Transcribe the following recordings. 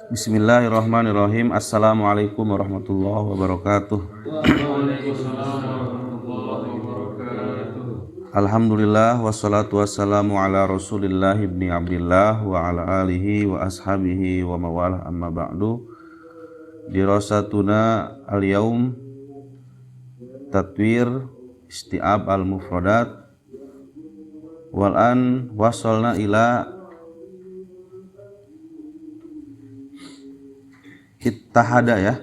Bismillahirrahmanirrahim. Assalamualaikum warahmatullahi wabarakatuh. Waalaikumsalam warahmatullahi wabarakatuh. Alhamdulillah wassalatu wassalamu ala Rasulillah ibni Abdillah wa ala alihi wa ashabihi wa mawalah amma ba'du. Dirasatuna al-yaum tatwir isti'ab al-mufradat wal an wasalna ila ittahada ya.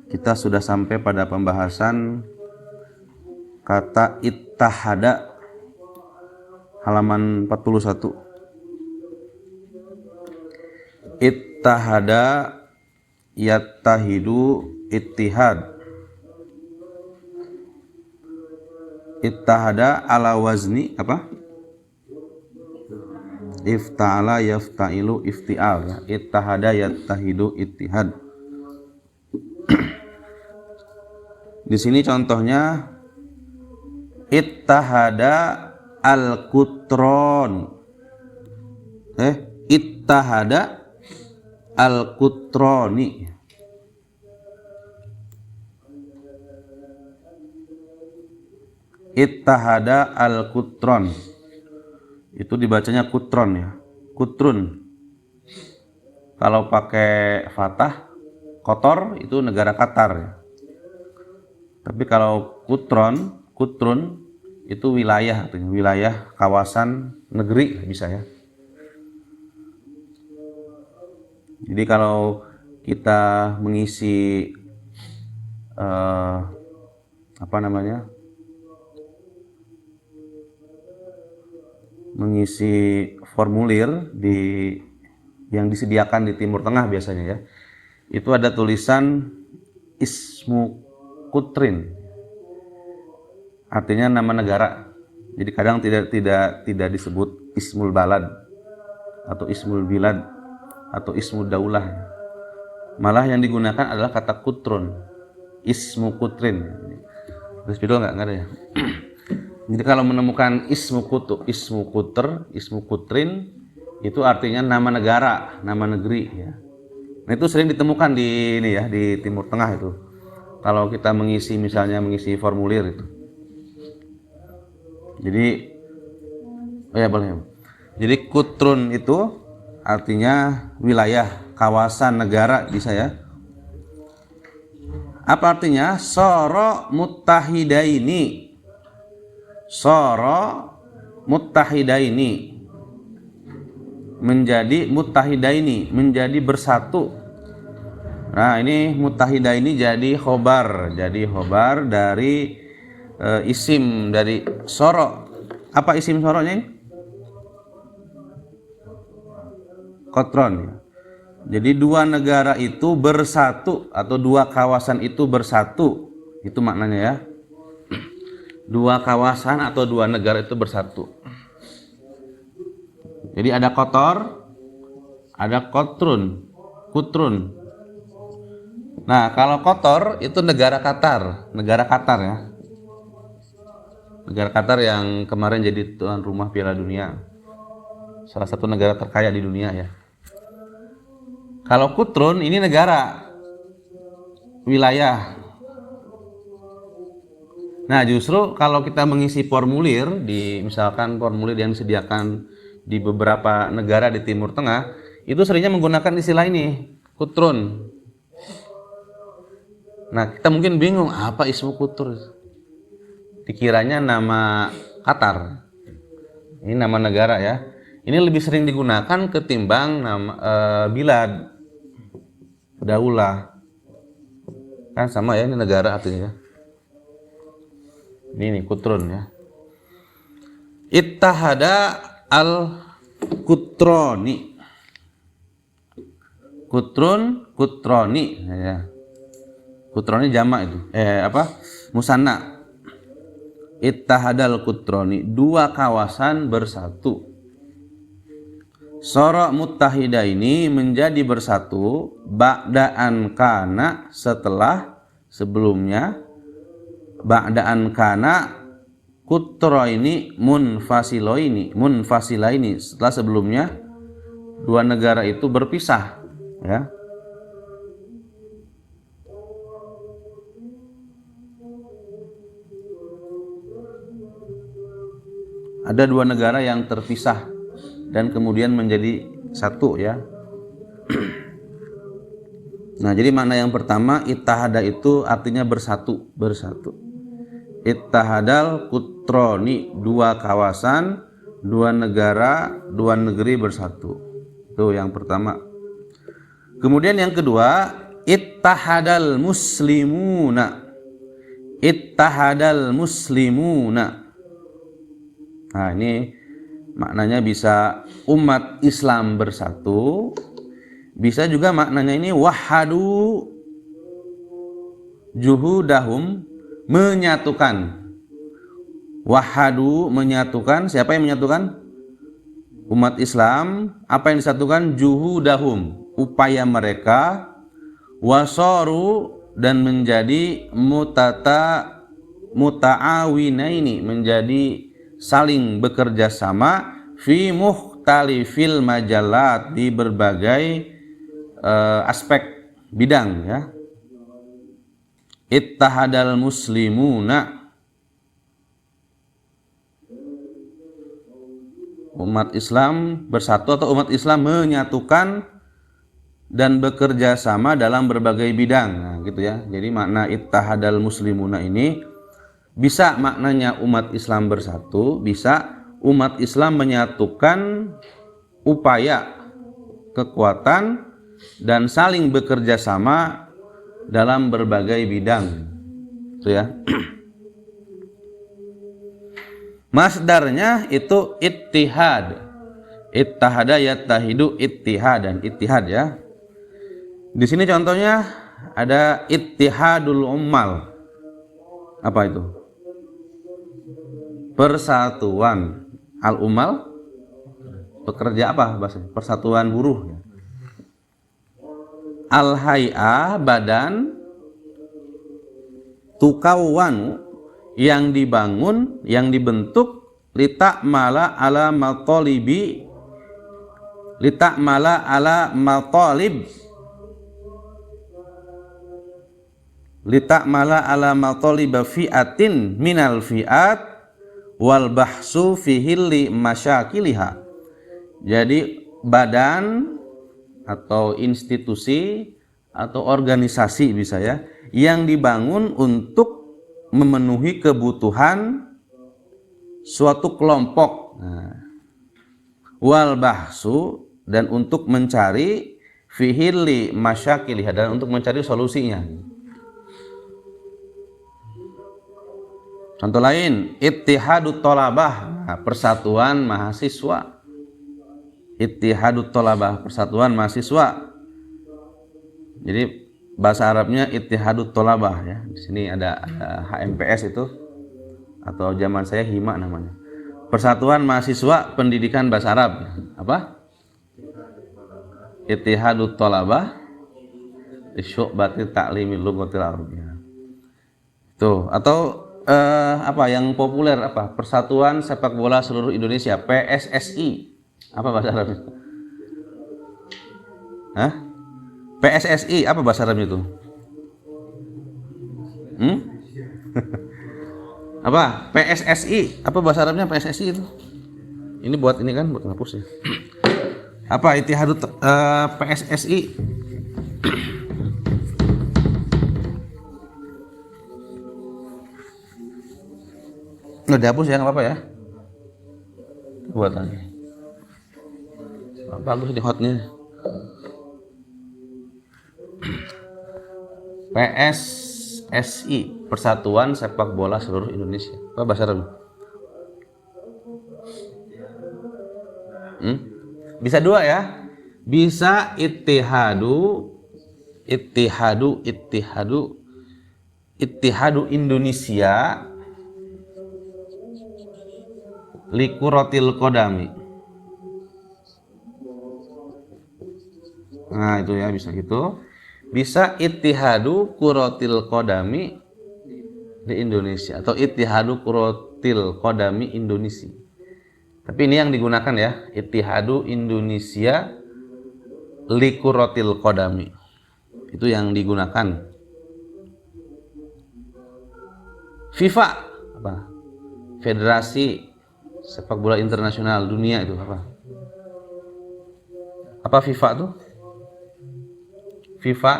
Kita sudah sampai pada pembahasan kata ittahada halaman 41. Ittahada yattahidu ittihad. Ittahada ala wazni apa? Ifta'ala yafta'ilu ifti'al ya. Ittahada yattahidu ittihad. Di sini contohnya ittahada al-kutron. Ittahada al-kutroni. Ittahada al-kutron. Itu dibacanya kutron ya, kutrun. Kalau pakai fathah, kotor itu negara Qatar ya. Tapi kalau kutrun itu wilayah, wilayah kawasan negeri bisa ya. Jadi kalau kita mengisi mengisi formulir yang disediakan di Timur Tengah biasanya ya, itu ada tulisan ismu kutrin, artinya nama negara. Jadi kadang tidak disebut ismul balad atau ismul bilad atau ismul daulah, malah yang digunakan adalah kata kutrun, ismu kutrin. Terus video nggak ada ya. Jadi kalau menemukan ismu kutrin itu artinya nama negara, nama negeri ya. Nah, itu sering ditemukan di Timur Tengah itu. Kalau kita mengisi formulir itu. Jadi boleh. Jadi kutrun itu artinya wilayah, kawasan, negara bisa ya. Apa artinya? Soro muttahidaini. Soro muttahidaini, menjadi muttahidaini, menjadi bersatu. Nah, ini muttahidaini jadi khobar dari isim dari soro. Apa isim soronya ini? Kotron ya. Jadi dua negara itu bersatu atau dua kawasan itu bersatu, itu maknanya ya. Dua kawasan atau dua negara itu bersatu. Jadi ada kotor, ada kutrun. Nah, kalau kotor itu negara Qatar ya. Negara Qatar yang kemarin jadi tuan rumah Piala Dunia. Salah satu negara terkaya di dunia ya. Kalau kutrun ini negara, wilayah. Nah, justru kalau kita mengisi formulir misalkan formulir yang disediakan di beberapa negara di Timur Tengah, itu seringnya menggunakan istilah ini, kutrun. Nah, kita mungkin bingung apa ismu kutrun. Dikiranya nama Qatar. Ini nama negara ya. Ini lebih sering digunakan ketimbang nama bilad, daulah. Kan sama ya, ini negara artinya ya. Ini kutrun ya. Ittahada al-kutroni. Kutroni ya. Kutroni jamak itu. Musanna. Ittahada al-kutroni, dua kawasan bersatu. Soro muttahida ini menjadi bersatu ba'da'an kana, sebelumnya ba'da'an kana kutro ini munfasilaini, setelah sebelumnya dua negara itu berpisah, ya. Ada dua negara yang terpisah dan kemudian menjadi satu, ya. Nah, jadi makna yang pertama ittahada itu artinya bersatu, bersatu. Ittahadal kutroni, dua kawasan, dua negara, dua negeri bersatu. Itu yang pertama. Kemudian yang kedua, ittahadal muslimuna. Ittahadal muslimuna. Nah, ini maknanya bisa umat Islam bersatu. Bisa juga maknanya ini wahadu juhudahum, menyatukan. Wahadu, menyatukan. Siapa yang menyatukan? Umat Islam. Apa yang disatukan? Juhudahum, upaya mereka. Wasoru, dan menjadi muta'awinaini, menjadi saling bekerja sama fi mukhtalifil majalat, di berbagai aspek bidang, ya. Ittahadal muslimuna, umat Islam bersatu atau umat Islam menyatukan dan bekerja sama dalam berbagai bidang. Nah, gitu ya. Jadi makna ittahadal muslimuna ini bisa maknanya umat Islam bersatu, bisa umat Islam menyatukan upaya, kekuatan, dan saling bekerja sama dalam berbagai bidang. Itu ya. Masdarnya itu ittihad. Ittahada yattahidu ittihadan, ittihad, ya. Di sini contohnya ada ittihadul ummal. Apa itu? Persatuan. Al-ummal, pekerja apa bahasanya? Persatuan buruh. Al-hay'ah, badan. Tukawwanu, yang dibangun, yang dibentuk, litakmala ala matalibi, litakmala ala matalib, litakmala ala mataliba fi'atin minal fi'at wal bahsu fihilli masyakiliha. Jadi badan atau institusi atau organisasi bisa, ya, yang dibangun untuk memenuhi kebutuhan suatu kelompok. Nah, wal bahsu, dan untuk mencari fihilli masyakiliha, dan untuk mencari solusinya. Contoh lain, ittihadut thalabah, persatuan mahasiswa. Ittihadut thalabah, persatuan mahasiswa. Jadi bahasa Arabnya ittihadut thalabah, ya. Di sini ada HMPS itu, atau zaman saya HIMA namanya. Persatuan Mahasiswa Pendidikan Bahasa Arab. Apa? Ittihadut thalabah isyu'bati ta'limil lughatil arabiyyah. Tuh, atau apa yang populer, apa? Persatuan Sepak Bola Seluruh Indonesia, PSSI. Apa bahasa Arabnya? Hah? PSSI, apa bahasa Arabnya itu? Apa? PSSI, apa bahasa Arabnya PSSI itu? Ini buat ini kan, buat ngapus ya. Apa ittihadut PSSI? Nggak dihapus ya, nggak apa-apa ya. Buat lagi. Bagus di hotnya. PSSI, Persatuan Sepak Bola Seluruh Indonesia. Apa bahasa Arab? Bisa dua, ya. Bisa ittihadu Indonesia likuratil qadami. Nah, itu ya, bisa gitu. Bisa ittihadu kuratil qadami di Indonesia, atau ittihadu kuratil qadami Indonesia. Tapi ini yang digunakan, ya, ittihadu Indonesia likuratil qadami. Itu yang digunakan. FIFA apa? Federasi Sepak Bola Internasional Dunia itu apa? Apa FIFA tuh? FIFA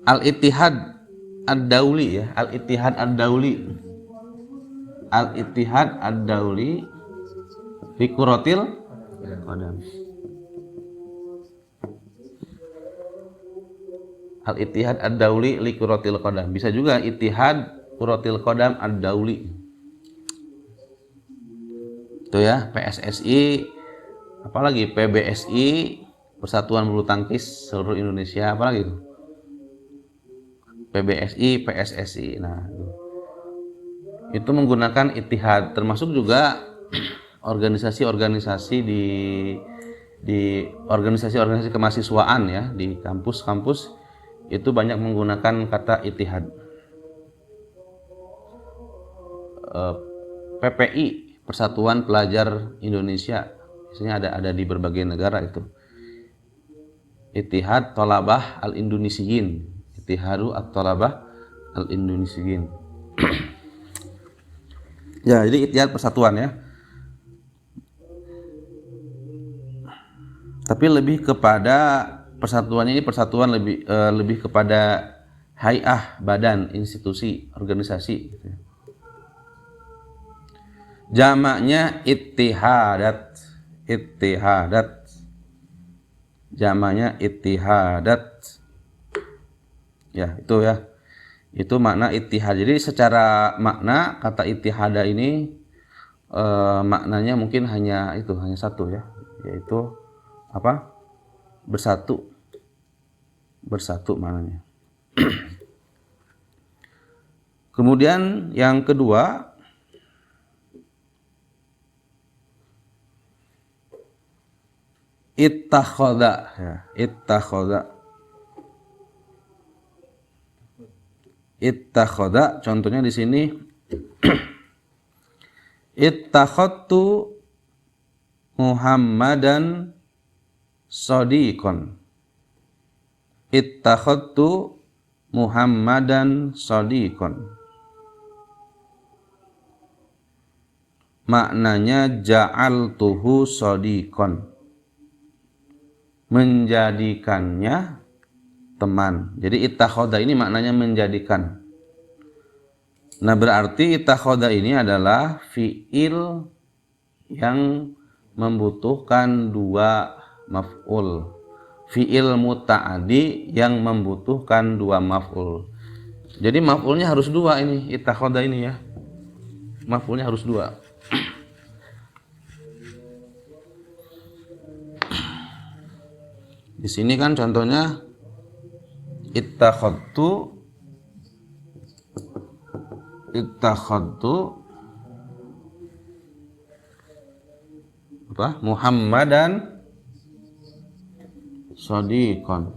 Al-Ittihad Ad-Dauli ya, Al-Ittihad Ad-Dauli. Al-Ittihad Ad-Dauli likuratil qadam. Al-Ittihad Ad-Dauli likuratil qadam. Bisa juga Ittihad Kuratil Qadam Ad-Dauli. Itu ya, PSSI, apalagi PBSI, Persatuan Bulu Tangkis Seluruh Indonesia, apalagi itu? PBSI, PSSI. Nah, itu menggunakan Ittihad, termasuk juga organisasi-organisasi di organisasi-organisasi kemahasiswaan ya, di kampus-kampus itu banyak menggunakan kata Ittihad. PPI, Persatuan Pelajar Indonesia, biasanya ada di berbagai negara itu. Ittihad Thalabah Al-Indonesiyin, Ittihadu At-Thalabah Al-Indonesiyin. Ya, jadi Ittihad persatuan ya. Tapi lebih kepada persatuannya ini persatuan lebih kepada hay'ah, badan, institusi, organisasi gitu ya. Jamaknya ittihadat. Jamaknya ittihadat. Ya, itu ya. Itu makna ittihad. Jadi secara makna kata ittihada ini maknanya mungkin hanya satu ya, yaitu apa? Bersatu. Bersatu maknanya. Kemudian yang kedua, ittakhadha ya, ittakhadha contohnya di sini ittakhadtu Muhammadan shadiqan. Ittakhadtu Muhammadan shadiqan. Maknanya ja'altuhu shadiqan. Menjadikannya teman. Jadi ittakhadha ini maknanya menjadikan. Nah, berarti ittakhadha ini adalah fi'il yang membutuhkan dua maf'ul. Fi'il muta'addi yang membutuhkan dua maf'ul. Jadi maf'ulnya harus dua ini, ittakhadha ini ya. Maf'ulnya harus dua. Di sini kan contohnya ittakhadtu apa? Muhammadan shadiqan.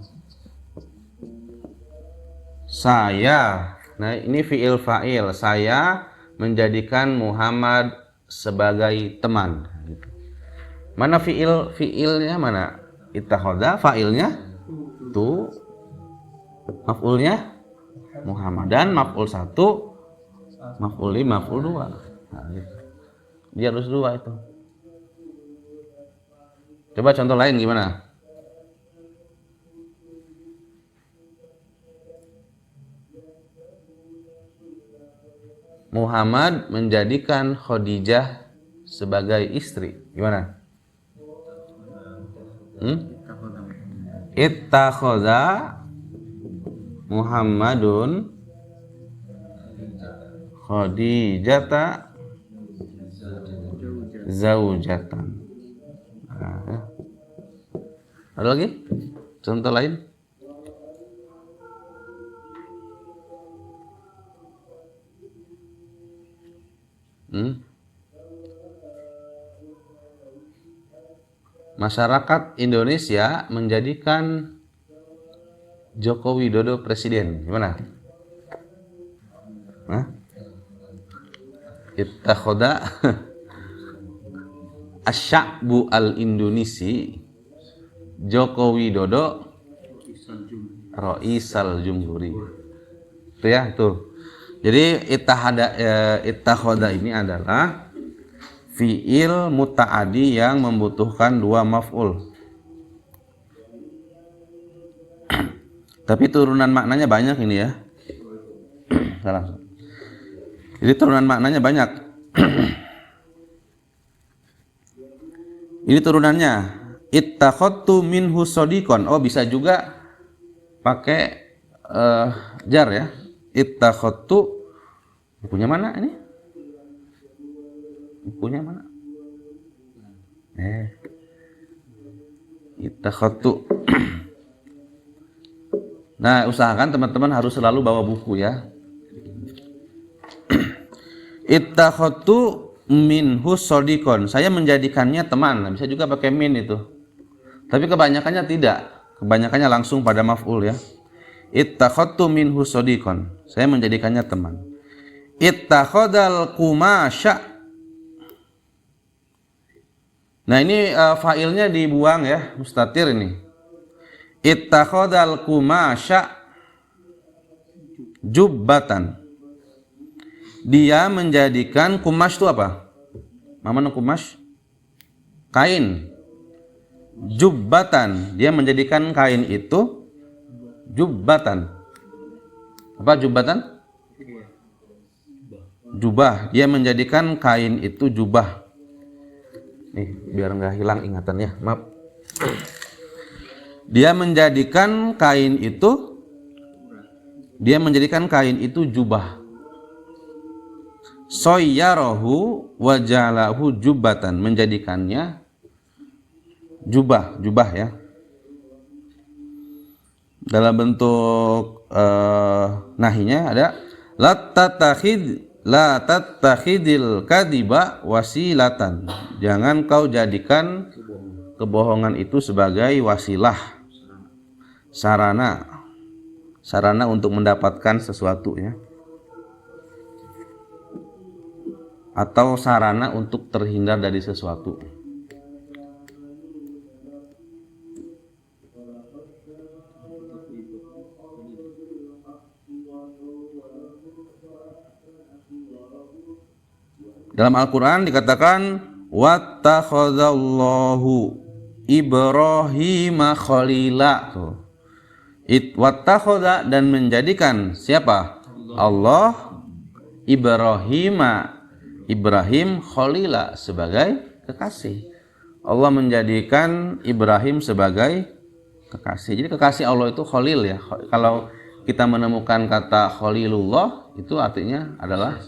Saya. Nah, ini fi'il fa'il. Saya menjadikan Muhammad sebagai teman. Mana fi'ilnya mana? Ittakhadha, fa'ilnya tu, maf'ulnya Muhammadan, maf'ul 1, maf'ul 5, maf'ul 2. Nah, gitu. Dia harus dua itu. Coba contoh lain gimana? Muhammad menjadikan Khadijah sebagai istri. Gimana? Ittakhadha Muhammadun Khadijata zaujatan. Nah, ya. Ada lagi? Contoh lain? Masyarakat Indonesia menjadikan Joko Widodo presiden. Gimana? Ittakhadha Asy-Sya'bu al-Indonesi Joko Widodo Roisal Jumhuri. Itu ya, itu. Jadi ittakhadha ini adalah fi'il muta'addi yang membutuhkan dua maf'ul. Tapi turunan maknanya banyak ini ya. Salah. Jadi turunan maknanya banyak. Ini turunannya. Ittakhadtu minhu shadiqan. Oh, bisa juga pakai jar ya. Ittakhadtu, bukunya mana ini? Bukunya mana? Ittakhadtu. Nah, usahakan teman-teman harus selalu bawa buku ya. Ittakhadtu minhu shadiqan. Saya menjadikannya teman. Bisa juga pakai min itu. Tapi kebanyakannya tidak. Kebanyakannya langsung pada maf'ul ya. Ittakhadtu minhu shadiqan. Saya menjadikannya teman. Ittakhadal qumasha. Nah, ini fa'ilnya dibuang ya, mustatir ini. Ittakhadal qumasha jubbatan. Dia menjadikan kumash itu apa? Mana kumash? Kain. Jubbatan. Dia menjadikan kain itu jubbatan. Apa jubbatan? Jubah. Dia menjadikan kain itu jubah. Nih, biar nggak hilang ingatannya. Maaf. Dia menjadikan kain itu jubah. Soyyarahu wajalahu jubbatan, menjadikannya jubah ya. Dalam bentuk nahinya ada la tattakhidil kadiba wasilatan. Jangan kau jadikan kebohongan itu sebagai wasilah, sarana untuk mendapatkan sesuatu ya. Atau sarana untuk terhindar dari sesuatu. Dalam Al-Quran dikatakan wattakhadallahu Ibrahima khalila. Wattakhadha, dan menjadikan siapa? Allah Ibrahim khalila, sebagai kekasih. Allah menjadikan Ibrahim sebagai kekasih. Jadi kekasih Allah itu khalil ya. Kalau kita menemukan kata khalilullah, itu artinya adalah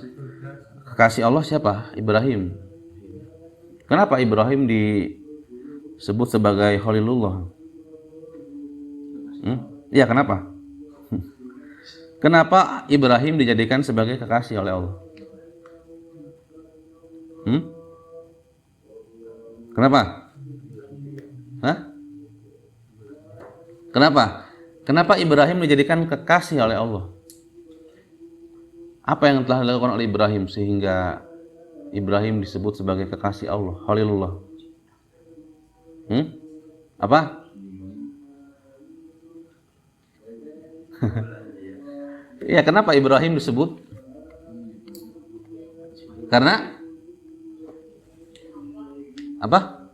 kekasih Allah siapa? Ibrahim. Kenapa Ibrahim disebut sebagai khalilullah? Iya, kenapa? Kenapa Ibrahim dijadikan sebagai kekasih oleh Allah? Kenapa? Kenapa Ibrahim dijadikan kekasih oleh Allah? Apa yang telah dilakukan oleh Ibrahim sehingga Ibrahim disebut sebagai kekasih Allah, Khalilullah? Apa? Ya, kenapa Ibrahim disebut? Karena apa?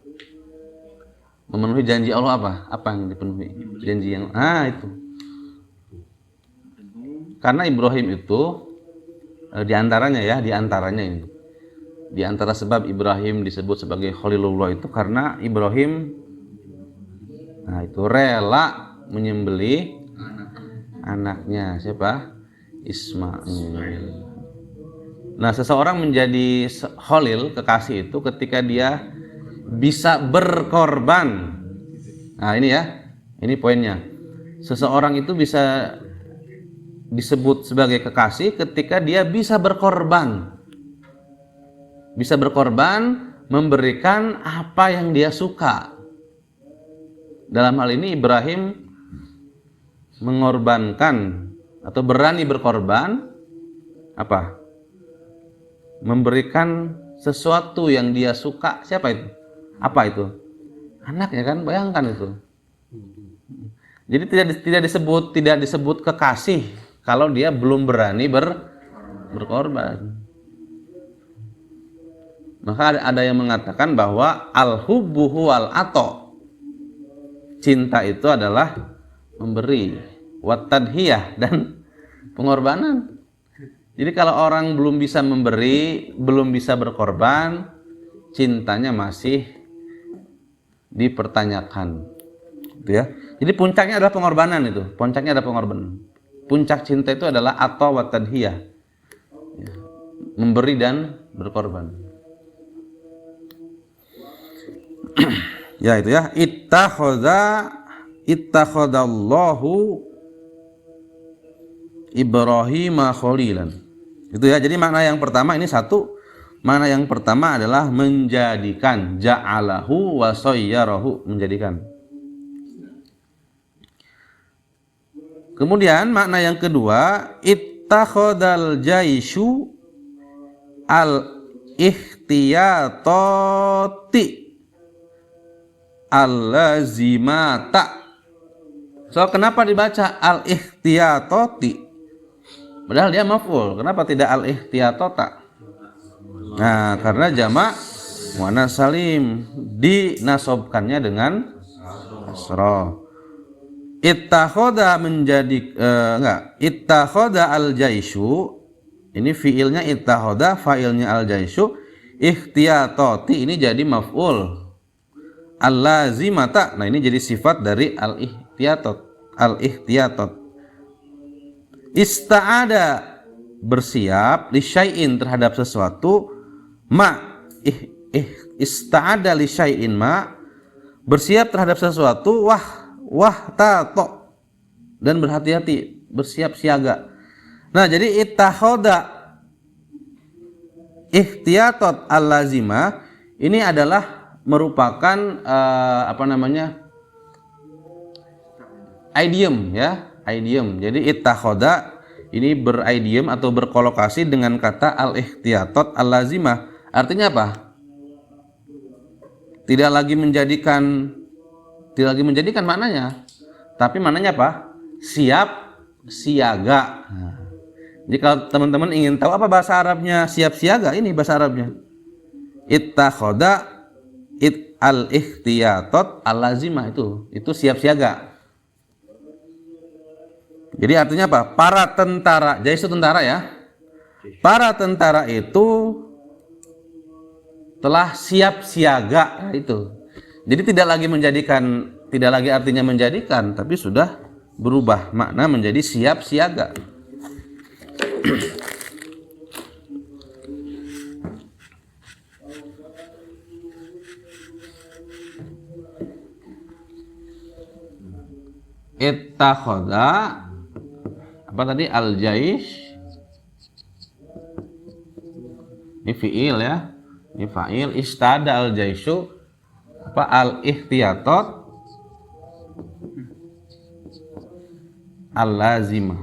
Memenuhi janji Allah apa? Apa yang dipenuhi? Janji yang itu. Karena Ibrahim itu di antaranya ini. Di antara sebab Ibrahim disebut sebagai Khalilullah itu karena Ibrahim itu rela menyembelih anaknya siapa? Ismail. Nah, seseorang menjadi Khalil, kekasih itu ketika dia bisa berkorban. Nah, ini ya. Ini poinnya. Seseorang itu bisa disebut sebagai kekasih ketika dia bisa berkorban. Bisa berkorban, memberikan apa yang dia suka. Dalam hal ini Ibrahim mengorbankan atau berani berkorban apa? Memberikan sesuatu yang dia suka. Siapa itu? Apa itu? Anaknya kan, bayangkan itu. Jadi tidak disebut kekasih kalau dia belum berani berkorban. Maka ada yang mengatakan bahwa al-hubbu huwal ato. Cinta itu adalah memberi, wat tadhiyah, dan pengorbanan. Jadi kalau orang belum bisa memberi, belum bisa berkorban, cintanya masih dipertanyakan. Gitu ya. Jadi puncaknya adalah pengorbanan itu. Puncaknya adalah pengorbanan. Puncak cinta itu adalah atau wat tadhiyah. Ya. Memberi dan berkorban. Ya itu ya, ittakhadallahu Ibrahim khalilan. Itu ya. Jadi makna yang pertama ini satu. Makna yang pertama adalah menjadikan, ja'alahu wa sayyarahu, menjadikan. Kemudian makna yang kedua, ittakhadal jaishu al ihtiyatati al-lazimata. So, kenapa dibaca al-ihtiyatati? Padahal dia maf'ul. Kenapa tidak al-ihtiyatota? Nah, karena jamak muannas salim, dinasobkannya dengan kasrah. Ittakhadha menjadi ittakhadha al-jaishu, ini fiilnya ittakhadha, fa'ilnya al-jaishu, ihtiyatati ini jadi maf'ul. Al-lazimata, nah ini jadi sifat dari al-ihtiyatot. Ista'ada, bersiap, li syai'in, terhadap sesuatu, ista'ada li syai'in ma, bersiap terhadap sesuatu, tato, dan berhati-hati, bersiap siaga. Nah, jadi ittakhadha ihtiyatot al-lazimah ini adalah merupakan idiom ya, idiom. Jadi ittakhadha ini beridiom atau berkolokasi dengan kata al-ihtiyatot al-lazimah. Artinya apa? Tidak lagi menjadikan maknanya, tapi maknanya apa? Siap siaga. Nah, jadi kalau teman-teman ingin tahu apa bahasa Arabnya siap siaga, ini bahasa Arabnya. Ittakhadha al-ihtiyatot al-lazimah, itu siap siaga. Jadi artinya apa? Para tentara, jadi itu tentara ya. Para tentara itu telah siap siaga, itu. Jadi tidak lagi artinya menjadikan, tapi sudah berubah makna menjadi siap siaga. Ittakhadha apa tadi? Al-jaish, ini fi'il ya, ini fa'il. Istada al-jaishu apa? Al-ihtiyatot al-lazimah.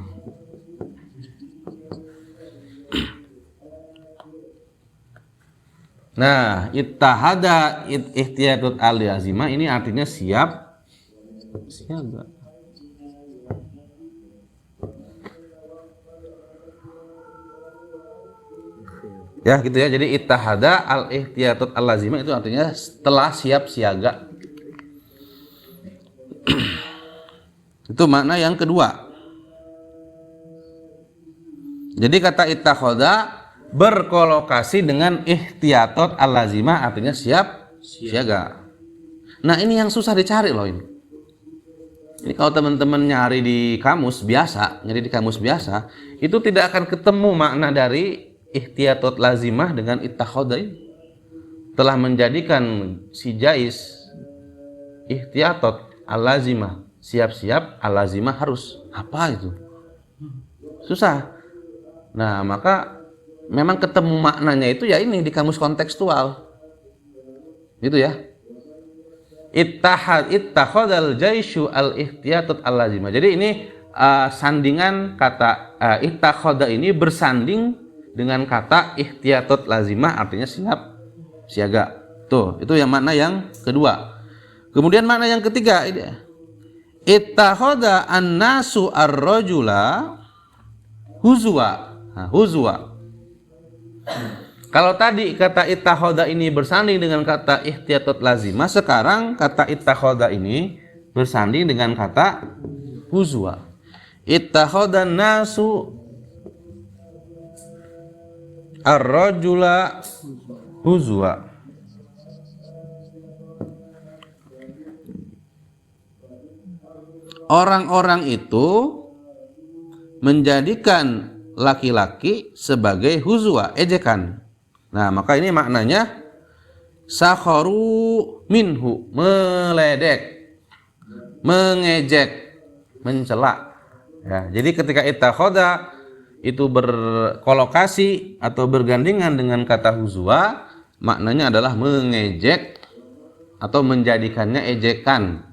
Nah, ittahada ihtiyatot al-lazimah ini artinya siap siaga. Ya gitu ya. Jadi ittahada al-ihtiyatot al-lazimah itu artinya telah siap siaga. Itu makna yang kedua. Jadi kata ittakhadha berkolokasi dengan ihtiyatot al-lazimah artinya siap siaga. Nah, ini yang susah dicari loh ini. Ini kalau teman-teman nyari di kamus biasa, itu tidak akan ketemu makna dari ihtiyatot lazimah dengan ittakhadha ini. Telah menjadikan si jais ihtiyatot al-lazimah, siap-siap, al-lazimah harus. Apa itu? Susah. Nah, maka memang ketemu maknanya itu ya ini di kamus kontekstual. Gitu ya. Ittakhadal jaishu al-ihtiyatot al-lazimah. Jadi ini sandingan kata ittakhadha ini bersanding dengan kata ihtiyatot lazimah artinya siap siaga. Tuh, itu yang makna yang kedua. Kemudian makna yang ketiga ini. Ittakhadha an-nasu ar-rajula huzwa. Nah, huzwa. Kalau tadi kata ittakhadha ini bersanding dengan kata ihtiyatot lazimah, sekarang kata ittakhadha ini bersanding dengan kata huzwa. Ittakhadha an-nasu ar-rajula huzwa. Orang-orang itu menjadikan laki-laki sebagai huzwa, ejekan. Nah, maka ini maknanya sakharu minhu, meledek, mengejek, mencela. Ya, jadi ketika ittakhadha itu berkolokasi atau bergandengan dengan kata huzwa, maknanya adalah mengejek atau menjadikannya ejekan.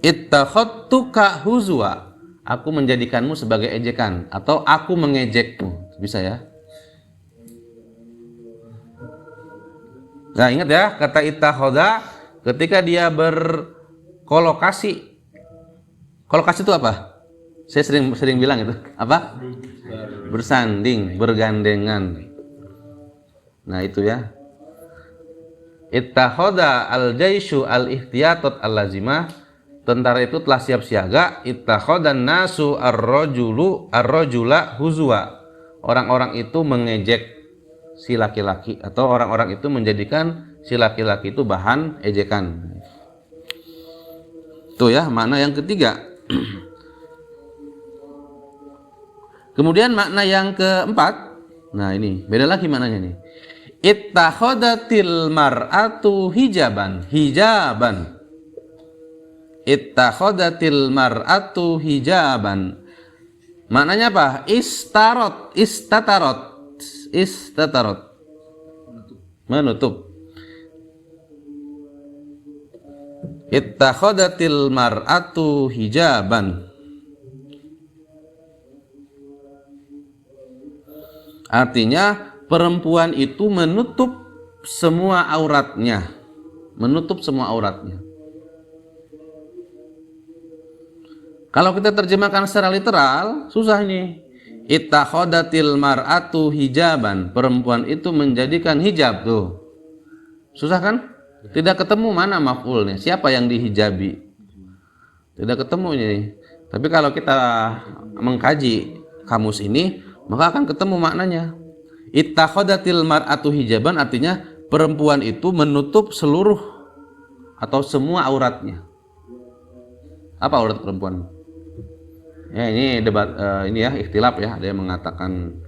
Ittakhadtuka huzwa, aku menjadikanmu sebagai ejekan, atau aku mengejekmu, bisa ya. Nah, ingat ya, kata ittakhadha ketika dia berkolokasi. Kolokasi itu apa? Saya sering bilang itu apa? Bersanding, bergandengan. Nah, itu ya. Ittakhadha al-jaishu al-ihtiyatot al-lazimah, tentara itu telah siap siaga. Ittakhadhan nasu ar-rajula huzwa, orang-orang itu mengejek si laki-laki, atau orang-orang itu menjadikan si laki-laki itu bahan ejekan. Itu ya makna yang ketiga. Kemudian makna yang keempat, nah ini beda lagi maknanya nih. Ittakhadatil mar'atu hijaban, hijaban. Ittakhadatil mar'atu hijaban. Maknanya apa? Istatarot, menutup. Ittakhadatil mar'atu hijaban. Artinya perempuan itu menutup semua auratnya, menutup semua auratnya. Kalau kita terjemahkan secara literal, susah ini. Ittakhadatil mar'atu hijaban, perempuan itu menjadikan hijab, tuh. Susah kan? Tidak ketemu mana maf'ulnya, siapa yang dihijabi. Tidak ketemu ini. Tapi kalau kita mengkaji kamus ini, maka akan ketemu maknanya. Ittakhadatil mar'atu hijaban artinya perempuan itu menutup seluruh atau semua auratnya. Apa aurat perempuan? Ya, ini debat, ini ya ikhtilaf ya. Ada yang mengatakan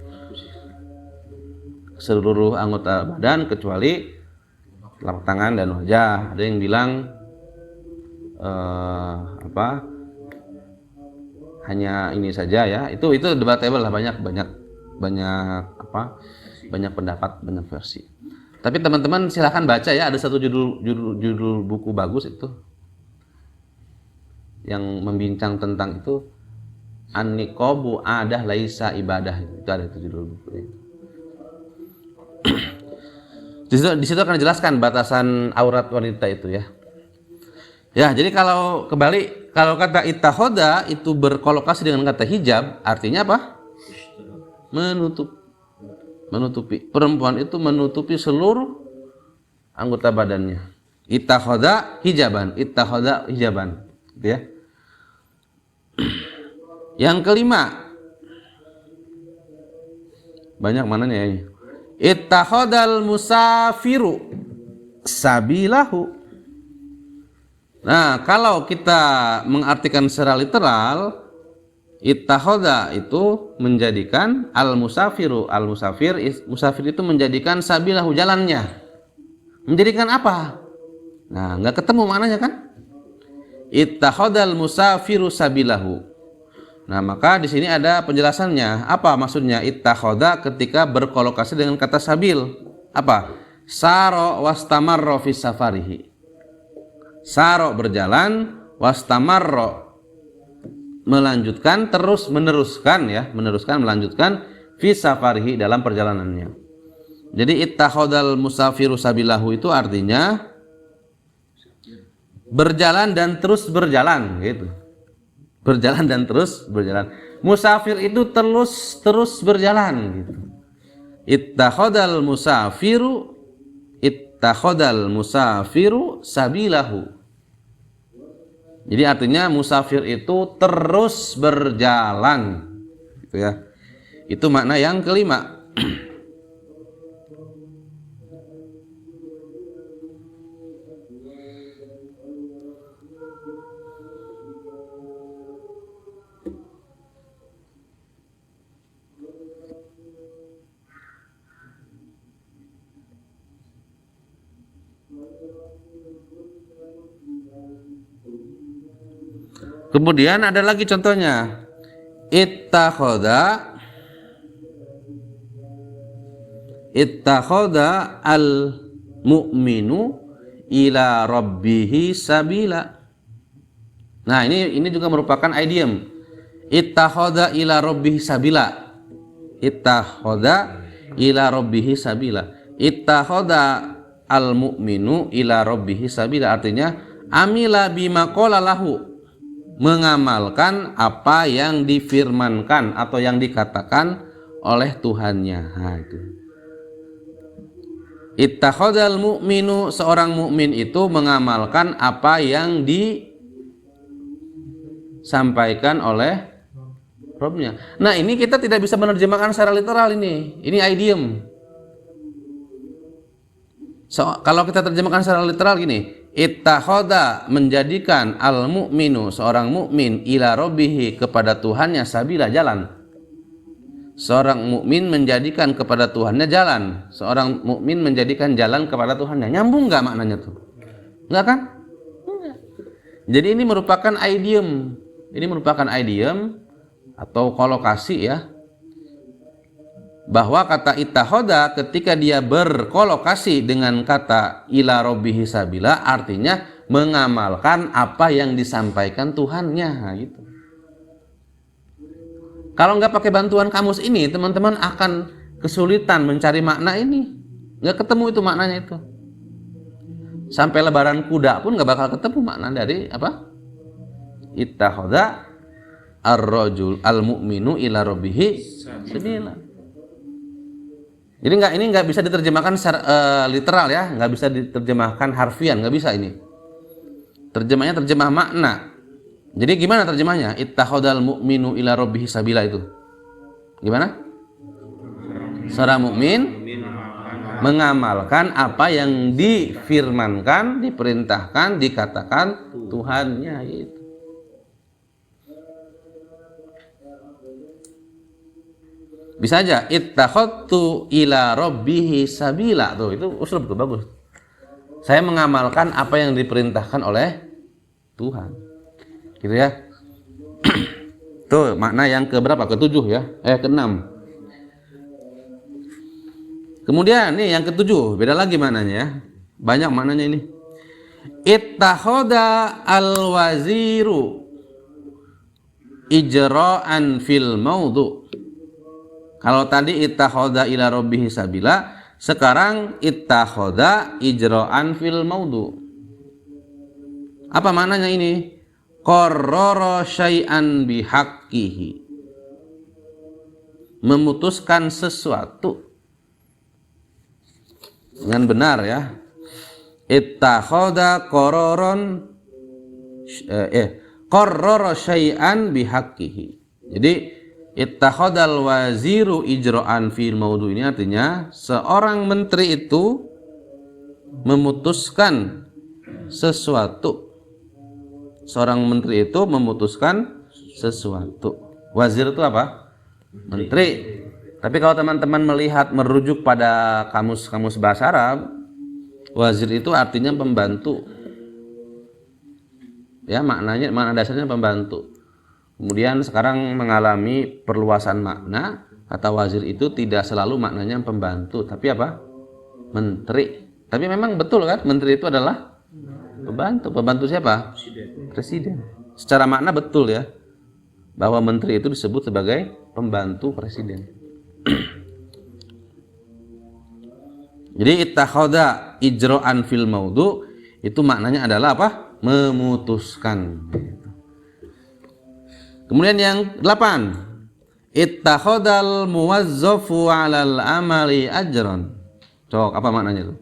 seluruh anggota badan kecuali telapak tangan dan wajah. Ada yang bilang hanya ini saja ya. Itu debatable lah, banyak pendapat, banyak versi. Tapi teman-teman silahkan baca ya, ada satu judul buku bagus itu yang membincang tentang itu. An-niqabu adah laisa ibadah, itu ada itu judul bukunya. Di situ akan dijelaskan batasan aurat wanita itu ya. Ya, jadi kalau kembali, kalau kata ittakhadha itu berkolokasi dengan kata hijab, artinya apa? Menutupi. Perempuan itu menutupi seluruh anggota badannya. Ittakhadha hijaban, gitu ya. Yang kelima, banyak mananya ini. Ittakhadhal musafiru sabilahu. Nah, kalau kita mengartikan secara literal, ittakhadha itu menjadikan musafir itu menjadikan sabilahu, jalannya. Menjadikan apa? Nah, nggak ketemu maknanya kan? Ittakhadhal musafiru sabilahu. Nah, maka di sini ada penjelasannya. Apa maksudnya ittakhadha ketika berkolokasi dengan kata sabil? Apa? Saro wastamarro fi safarihi. Saro berjalan, wastamarro melanjutkan, terus meneruskan ya, melanjutkan fi safarihi dalam perjalanannya. Jadi ittakhadal musafiru sabilahu itu artinya berjalan dan terus berjalan gitu. Berjalan dan terus berjalan. Musafir itu terus berjalan gitu. Ittakhadal musafiru sabilahu. Jadi artinya musafir itu terus berjalan gitu ya. Itu makna yang kelima. Kemudian ada lagi contohnya. Ittakhadha al mu'minu ila rabbihi sabila. Nah, ini juga merupakan idiom. Ittakhadha ila rabbihi sabila. Ittakhadha ila rabbihi sabila. Ittakhadha al mu'minu ila rabbihi sabila artinya amila bima qala lahu, mengamalkan apa yang difirmankan atau yang dikatakan oleh Tuhannya. Nah, itu. Ittakhadal mu'minu, seorang mukmin itu mengamalkan apa yang disampaikan oleh Rabbnya. Nah, ini kita tidak bisa menerjemahkan secara literal ini. Ini idiom. Kalau kita terjemahkan secara literal gini, ittakhadha menjadikan al mu'minu seorang mukmin ila rabbihi kepada Tuhannya sabila jalan. Seorang mukmin menjadikan kepada Tuhannya jalan. Seorang mukmin menjadikan jalan kepada Tuhannya. Nyambung nggak maknanya tuh? Enggak kan? Enggak. Jadi ini merupakan idiom. Ini merupakan idiom atau kolokasi ya. Bahwa kata ittakhadha ketika dia berkolokasi dengan kata ila rabbihi sabila artinya mengamalkan apa yang disampaikan Tuhannya. Nah, gitu. Kalau nggak pakai bantuan kamus ini, teman-teman akan kesulitan mencari makna ini. Nggak ketemu itu maknanya itu. Sampai lebaran kuda pun nggak bakal ketemu makna dari apa? Ittakhadha ar-rajul al-mu'minu ila rabbihi sabila. Jadi ini nggak bisa diterjemahkan secara literal ya, nggak bisa diterjemahkan harfian, nggak bisa ini. Terjemahnya terjemah makna. Jadi gimana terjemahnya? Ittakhadal mu'minu ila rabbihi sabila itu. Gimana? Seorang mukmin mengamalkan apa yang difirmankan, diperintahkan, dikatakan Tuhannya itu. Bisa aja ittakhadtu ila rabbihi sabila. Tuh, itu usul betul bagus. Saya mengamalkan apa yang diperintahkan oleh Tuhan. Gitu ya. Tuh makna yang keberapa? Ketujuh ya. Keenam. Kemudian nih yang ketujuh, beda lagi maknanya ya. Banyak maknanya ini. Ittakhadha al-waziru ijra'an fil maudhu. Kalau tadi ittakhadha ila rabbihi sabila, sekarang ittakhadha ijra'an fil maudhu. Apa maknanya ini? Qarrara syai'an bihaqqihi, memutuskan sesuatu dengan benar ya. Ittakhadha qararan qarrara syai'an bihaqqihi. Jadi ittakhadal waziru ijra'an fil maudhu ini artinya seorang menteri itu memutuskan sesuatu. Seorang menteri itu memutuskan sesuatu. Wazir itu apa? Menteri. Tapi kalau teman-teman melihat merujuk pada kamus-kamus bahasa Arab, wazir itu artinya pembantu. Ya, makna dasarnya pembantu. Kemudian sekarang mengalami perluasan makna, kata wazir itu tidak selalu maknanya pembantu, tapi apa? Menteri. Tapi memang betul kan, menteri itu adalah pembantu. Pembantu siapa? Presiden. Secara makna betul ya. bahwa menteri itu disebut sebagai pembantu presiden. Jadi ittakhadha ijra'an fil maudhu itu maknanya adalah apa? Memutuskan. Kemudian yang 8, ittakhadhal muwazzafu 'alal amali ajran. Cok, apa maknanya itu?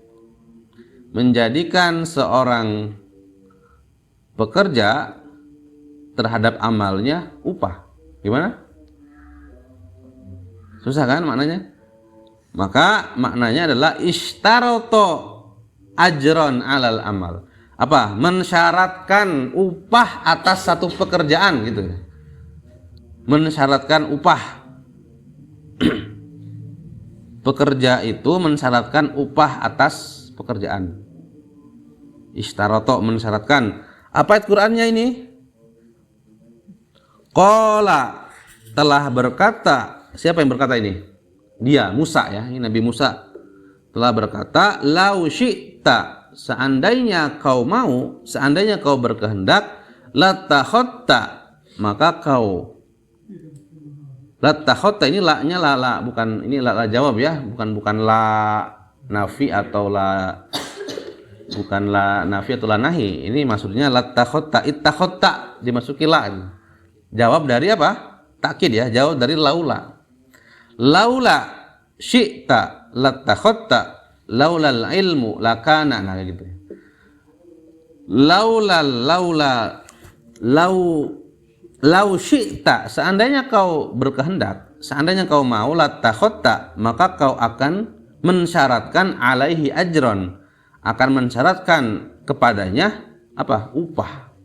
Menjadikan seorang pekerja terhadap amalnya upah. Gimana? Susah kan maknanya? Maka maknanya adalah ishtaroto ajron alal amal. Apa? Mensyaratkan upah atas satu pekerjaan gitu ya. Mensyaratkan upah. Pekerja itu mensyaratkan upah atas pekerjaan. Ishtaroto mensyaratkan. Apa ayat Qur'annya ini? Qala telah berkata. Siapa yang berkata ini? Dia, Musa ya. Ini Nabi Musa telah berkata, lau syi'ta, seandainya kau mau, seandainya kau berkehendak, latakhotta, maka kau. Latakhotta ini la-nya la, bukan ini la jawab ya, bukan la nafi atau la, bukan la nafi atau la nahi. Ini maksudnya latakhotta, ittakhotta, dimasuki la. Jawab dari apa? Takkid ya, jawab dari laula. Laula syi'ta latakhotta laulal ilmu lakana, nah gitu. Lau syi'ta, seandainya kau berkehendak, seandainya kau mau, latakhotta, maka kau akan mensyaratkan alaihi ajron, akan mensyaratkan kepadanya apa? Upah.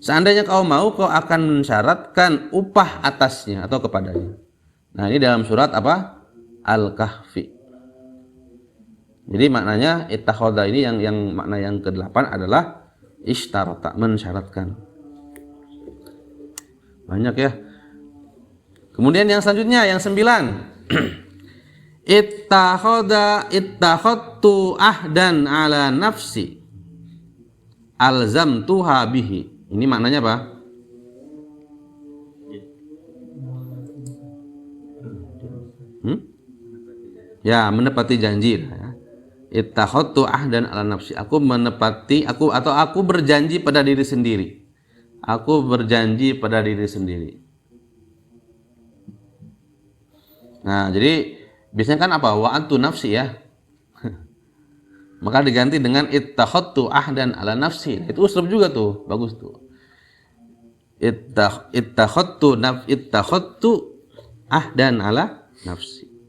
Seandainya kau mau, kau akan mensyaratkan upah atasnya atau kepadanya. Nah, ini dalam surat apa? Al-Kahfi. Jadi maknanya ittakhadha ini yang makna yang ke-8 adalah ishtarata, mensyaratkan. Banyak ya. Kemudian yang selanjutnya yang 9. Ittakhadtu ahdan ala nafsi alzamtuha bihi. Ini maknanya apa? Ya, menepati janji ya. Ittakhadtu ahdan ala nafsi. Aku menepati aku berjanji pada diri sendiri. Aku berjanji pada diri sendiri. Nah, jadi biasanya kan apa? Wa'adtu nafsi ya. Maka diganti dengan ittakhadtu ahdan ala nafsi. Itu uslub juga tuh, bagus tuh. Ittakhadtu ahdan ala nafsi.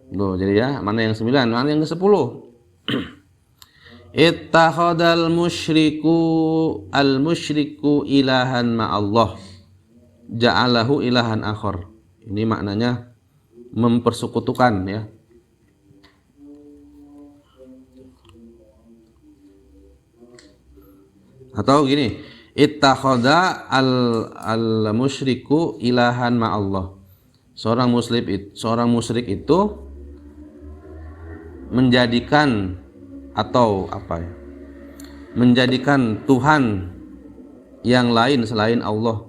Loh, jadi ya, mana yang 9, mana yang ke-10? Ittakhadal musyriku ilahan ma'allah ja'alahu ilahan akhar. Ini maknanya mempersekutukan ya. Atau gini, ittakhadha al musyriku ilahan ma'allah. Seorang musyrik itu menjadikan atau apa ya? Menjadikan Tuhan yang lain selain Allah.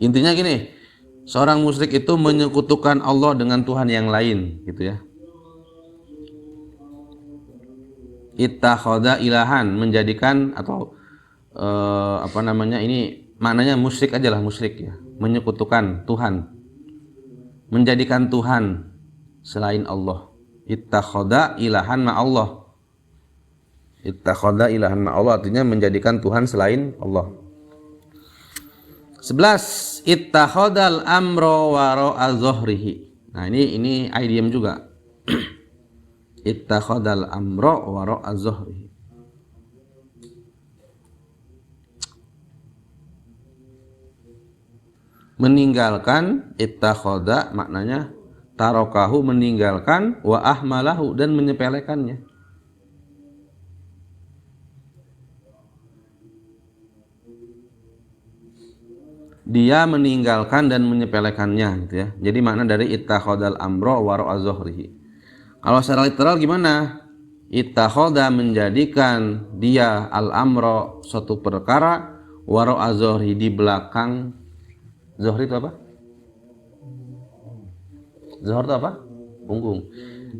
Intinya gini, seorang musyrik itu menyekutukan Allah dengan Tuhan yang lain, gitu ya. Ittakhadha ilahan, menjadikan atau ini maknanya musyrik aja lah, musyrik ya, menyekutukan Tuhan, menjadikan Tuhan selain Allah. Ittakhadha ilahan ma'allah. Ittakhadha ilahan ma'allah artinya menjadikan Tuhan selain Allah. 11. Ittakhadhal amro wara'a zuhrihi. Nah, ini idiom juga. Ittakhadhal amro wara'a zuhrihi. Meninggalkan, ittakhadha maknanya tarokahu, meninggalkan, wa ahmalahu, dan menyepelekannya. Dia meninggalkan dan menyepelekannya gitu ya. Jadi makna dari ittakhadhal amro wara'a zuhrihi. Kalau secara literal gimana? Ittakhoda menjadikan dia al-amro suatu perkara, waro azohri di belakang. Zohri itu apa? Zohor itu apa? Punggung.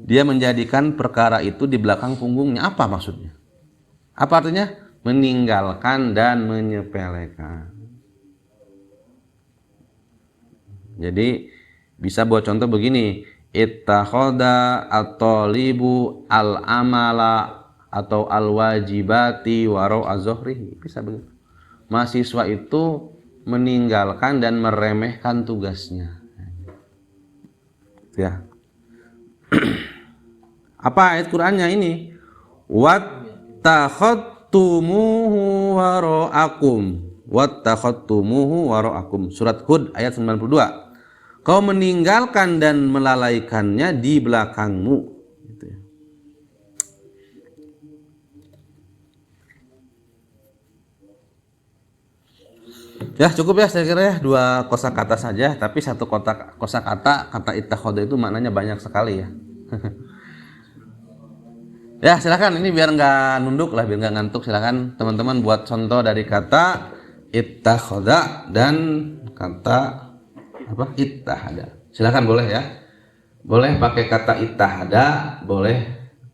Dia menjadikan perkara itu di belakang punggungnya. Apa maksudnya? Apa artinya? Meninggalkan dan menyepelekan. Jadi bisa buat contoh begini, ittakhoda at-talibu al-amala atau al-wajibati waro az-zuhrihi. Bisa begitu. Mahasiswa itu meninggalkan dan meremehkan tugasnya. Ya. Apa ayat Qur'annya ini? Wattakhadtumuhu wara'akum. Wattakhadtumuhu wara'akum. Surat Hud ayat 92. Kau meninggalkan dan melalaikannya di belakangmu. Gitu ya. Ya cukup ya saya kira ya, 2 kosakata saja, tapi satu kosakata kata ittakhoda itu maknanya banyak sekali ya. Ya silakan, ini biar nggak nunduk lah, biar nggak ngantuk, silakan teman-teman buat contoh dari kata ittakhoda dan kata apa ittahada. Silakan boleh ya, boleh pakai kata ittahada, boleh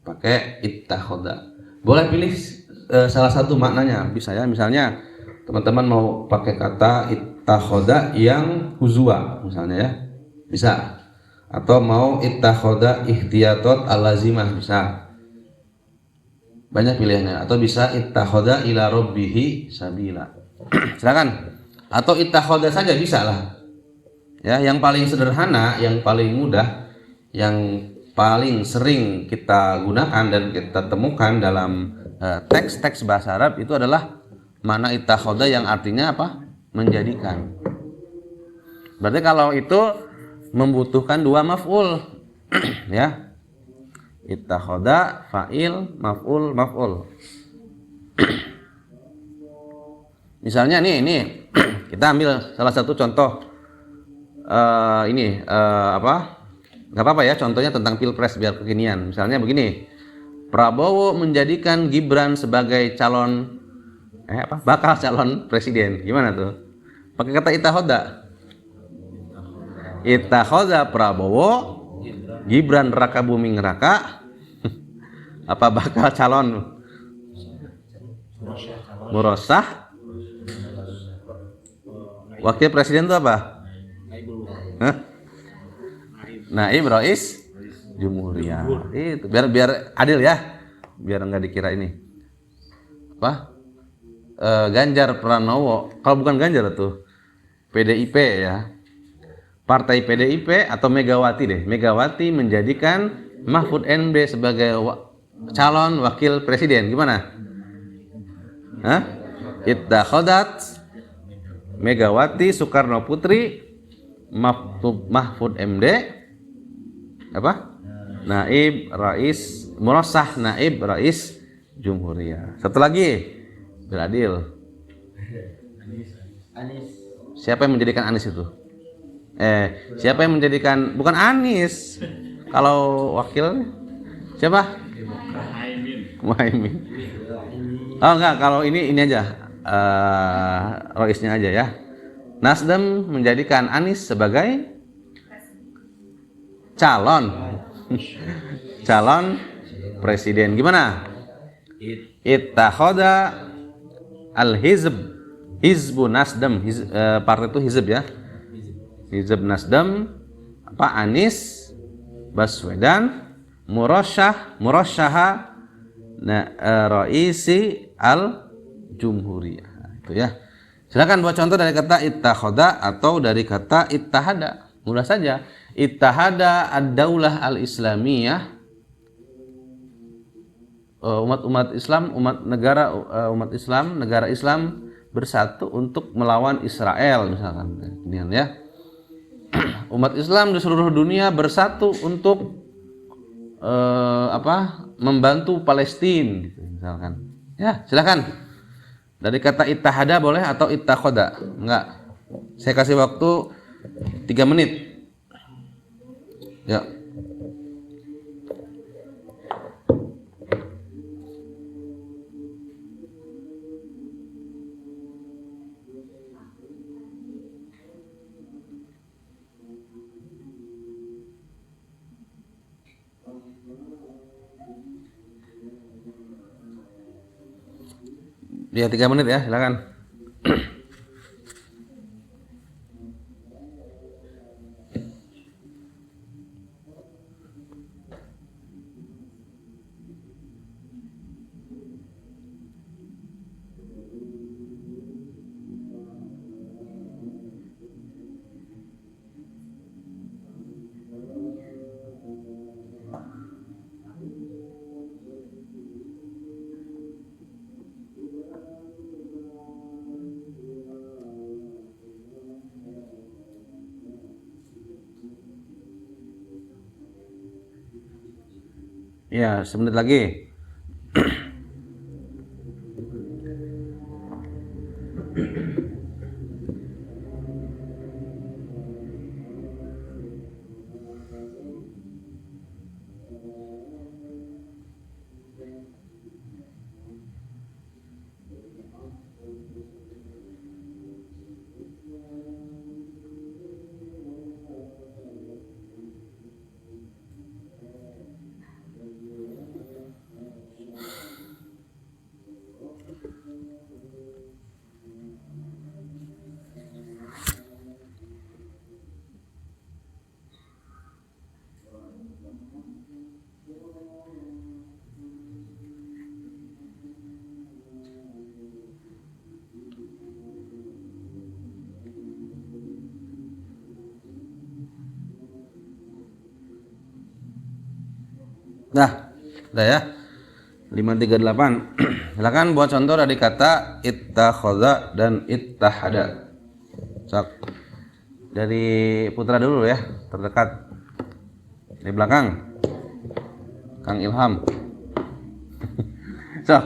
pakai ittakhoda, boleh pilih salah satu maknanya. Bisa ya, misalnya teman-teman mau pakai kata ittakhoda yang huzwa misalnya ya, bisa. Atau mau ittakhoda ihtiyatot al-lazimah, bisa. Banyak pilihannya. Atau bisa ittakhoda ila rabbihi sabila. Silakan. Atau ittakhoda saja bisa lah. Ya, yang paling sederhana, yang paling mudah, yang paling sering kita gunakan dan kita temukan dalam teks-teks bahasa Arab itu adalah makna ittakhoda yang artinya apa? Menjadikan. Berarti kalau itu membutuhkan 2 maf'ul. Ya. Ittakhoda fa'il maf'ul maf'ul. Misalnya nih kita ambil salah satu contoh apa? Gak apa-apa ya, contohnya tentang pilpres biar kekinian. Misalnya begini, Prabowo menjadikan Gibran sebagai calon bakal calon presiden. Gimana tuh? Pakai kata ittakhoda. Ittakhoda Prabowo Gibran raka buming raka apa bakal calon murasah wakil presiden itu apa? Naib Rais Jumhuriyah. Itu biar adil ya, biar nggak dikira ini apa Ganjar Pranowo. Kalau bukan Ganjar tuh PDIP ya, partai PDIP atau Megawati deh. Megawati menjadikan Mahfud MD sebagai calon wakil presiden. Gimana? Ittakhodat Megawati Soekarno Putri Mahfud MD apa? Naib Rais Murasah Naib Rais Jumhuriyah. Satu lagi beradil. Siapa yang menjadikan Anies itu? Siapa yang menjadikan, bukan Anies. Kalau wakil siapa? Muhaimin. Oh enggak, kalau ini aja. Roisnya aja ya. Nasdem menjadikan Anies sebagai calon presiden. Gimana? Ittakhoda Hizbu Nasdem, partai itu hizb ya. Hizb Nasdem apa? Anies Baswedan murasyaha raisi al Jumhuriyah. Itu ya. Silakan buat contoh dari kata ittakhoda atau dari kata ittahada. Mudah saja. Ittahada ad-daulah al-islamiyah. Umat Islam, negara Islam bersatu untuk melawan Israel misalkan. Kemudian ya. Umat Islam di seluruh dunia bersatu untuk membantu Palestina gitu, misalkan. Ya, silakan. Dari kata ittahada boleh atau ittakhoda? Enggak. Saya kasih waktu 3 menit. Ya. Ya 3 menit ya, silakan. Ya, semenit lagi. Nah, udah ya. 538. Silakan buat contoh dari kata ittakhadha dan ittahada. Sok. Dari Putra dulu ya, terdekat. Di belakang. Kang Ilham. Sok.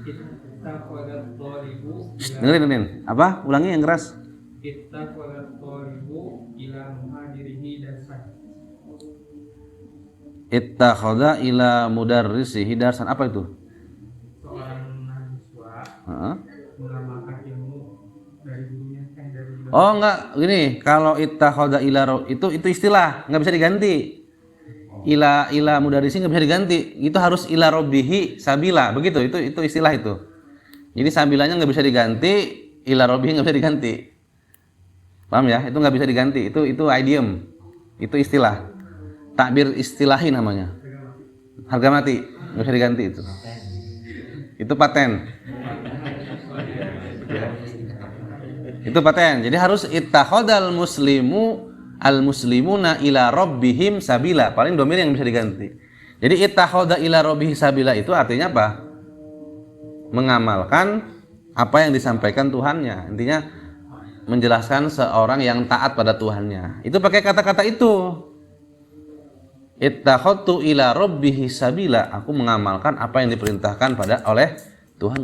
Ittakhadha thalibu Dengerin. Apa? Ulangi yang keras. ittakhadha thalibu ila muhadirihi darsan. Ittakhadha ila mudarrisihi darsan. Apa itu? Seorang mahasiswa Heeh. mengamalkan ilmu dari gurunya dari Oh enggak, gini, kalau ittakhadha ila itu istilah, nggak bisa diganti. Ila mudarrisi nggak bisa diganti. Itu harus ila robbihi sabila, begitu. Itu istilah itu. Jadi sabilanya nggak bisa diganti, ila robbihi nggak bisa diganti. Paham ya? Itu nggak bisa diganti. Itu idiom. Itu istilah. Takbir istilahi namanya. Harga mati, nggak bisa diganti itu. Itu paten. Itu paten. Jadi harus ittakhadal muslimuna ila rabbihim sabila. Paling domir yang bisa diganti. Jadi ittakhadha ila rabbihi sabila itu artinya apa? Mengamalkan apa yang disampaikan Tuhannya. Intinya menjelaskan seorang yang taat pada Tuhannya. Itu pakai kata-kata itu. Ittakhadtu ila rabbihi sabila. Aku mengamalkan apa yang diperintahkan oleh Tuhan.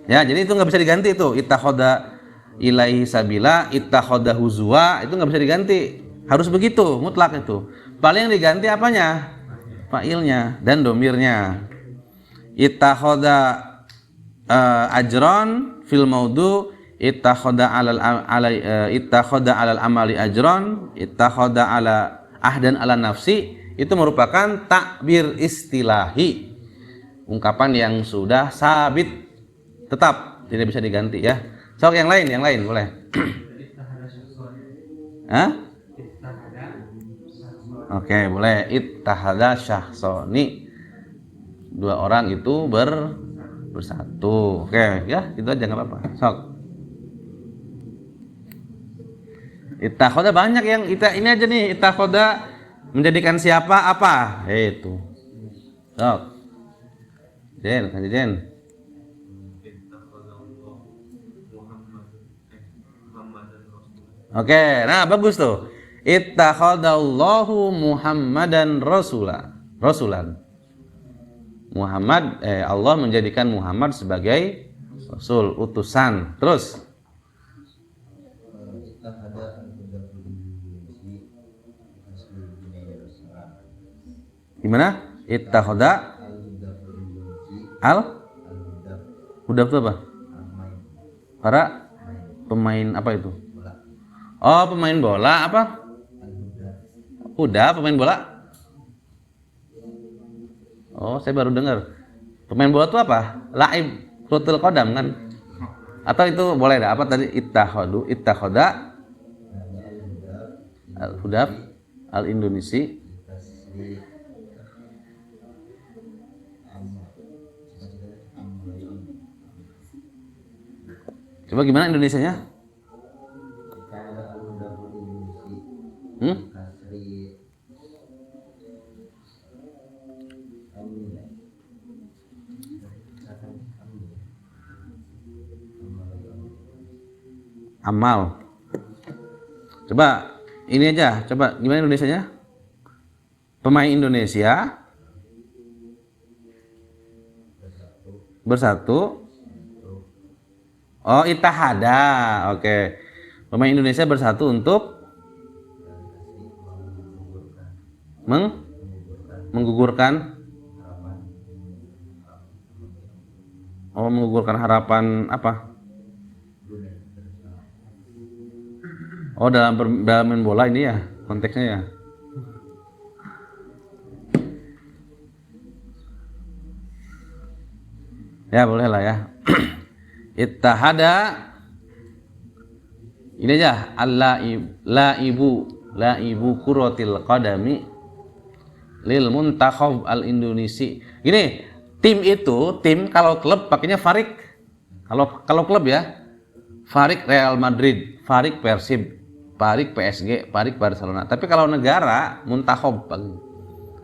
Ya, jadi itu nggak bisa diganti itu. Ittakhadha ilaihi sabila, ittakhadha huzwa, itu nggak bisa diganti. Harus begitu, mutlak itu. Paling yang diganti apanya? Fa'ilnya dan domirnya. Ittakhadha ajron fil maudu, ittakhadha alal amali ajron, ittakhadha ala ahdan ala nafsi. Itu merupakan takbir istilahi, ungkapan yang sudah sabit, tetap tidak bisa diganti ya. Sok yang lain boleh. Hah? Oke, boleh. Ittahada syahsoni, 2 orang itu bersatu. Oke, ya itu aja nggak apa-apa. Sok. Ittakhadha banyak yang ini aja nih. Ittakhadha menjadikan siapa apa? Itu. Sok. Jen. Oke, nah bagus tuh. Ittakhadallahu Muhammadan rasulan. Allah menjadikan Muhammad sebagai rasul, utusan. Terus gimana? Ittakhadha hudaf itu apa? Para pemain apa itu? Oh, pemain bola apa? Udah pemain bola? Oh, saya baru dengar. Pemain bola itu apa? Laib Kuratul Qadam kan? Atau itu boleh dah, apa tadi? Ittakhoda al-hudaf al-Indonesi. Coba gimana Indonesianya? Amal. Coba ini aja, coba gimana Indonesianya? Pemain Indonesia bersatu. Oh, Ittahada. Oke. Pemain Indonesia bersatu untuk menggugurkan. Oh, menggugurkan harapan apa? Oh, dalam main bola ini ya konteksnya ya. Ya boleh lah ya. Ittahada ini aja laibu kuratil qadami lil muntakhab al Indonesi. Gini, tim kalau klub pakainya Farik. Kalau klub ya Farik Real Madrid, Farik Persib, Farik PSG, Farik Barcelona. Tapi kalau negara muntakhab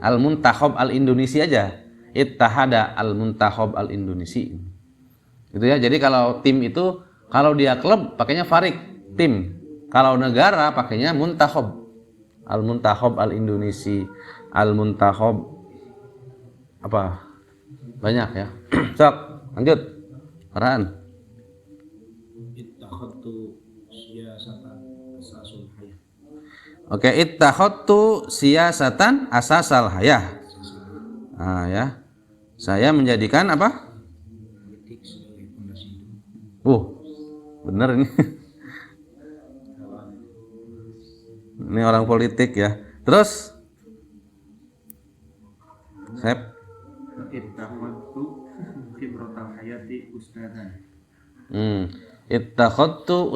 al muntakhab al Indonesi aja. Ittahada al muntakhab al Indonesi. Gitu ya. Jadi kalau tim itu, kalau dia klub pakainya Farik, tim. Kalau negara pakainya muntakhab. Al muntakhab al Indonesi, al muntakhab apa? Banyak ya. Sok, lanjut. Farhan. Ittakhadtu siyasatan asasul hayah. Oke, ittakhadtu siyasatan asasal hayah. Ah ya. Saya menjadikan apa? Politik sebagai fondasi hidup. Bener ini. Ini orang politik ya. Terus, Sep. Ittakhadtu khibratal hayati ustadzan. Ittakhadtu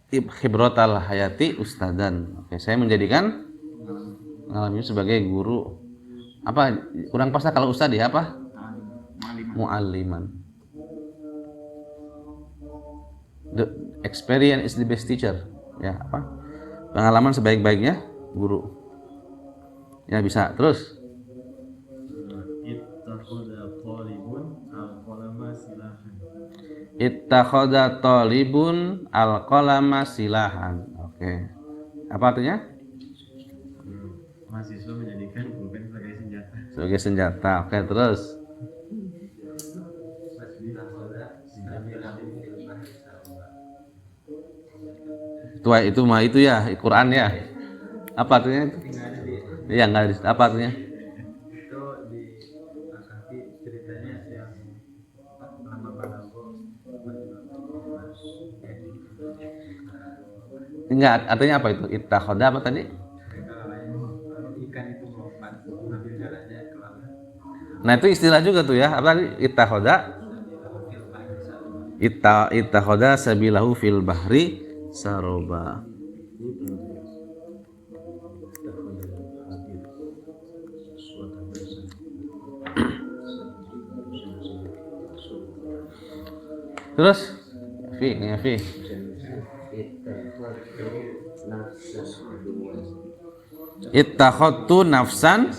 khibratal hayati ustadzan. Oke, saya menjadikan pengalaman sebagai guru. Apa kurang pasnya kalau ustad ya apa? Mu'alliman. The experience is the best teacher. Ya, apa? Pengalaman sebaik-baiknya guru. Ya bisa. Terus ittakhadha talibun al-qalama silahan. Oke. Apa artinya? Mahasiswa menjadikan pulpen sebagai senjata. Sebagai senjata. Oke, terus. Itu ya, Quran ya. Apa artinya itu? Iya, enggak ada. Apa artinya? Itu di Al-Kahfi ceritanya yang nama Balago. Enggak, artinya apa itu? Ittakhadha apa tadi? Ikan itu melompat mengambil jalannya ke laut. Nah, itu istilah juga tuh ya. Apa tadi? Ittakhadha sabilahu fil bahri saroba. Terus Fi. Ittakhadtu nafsan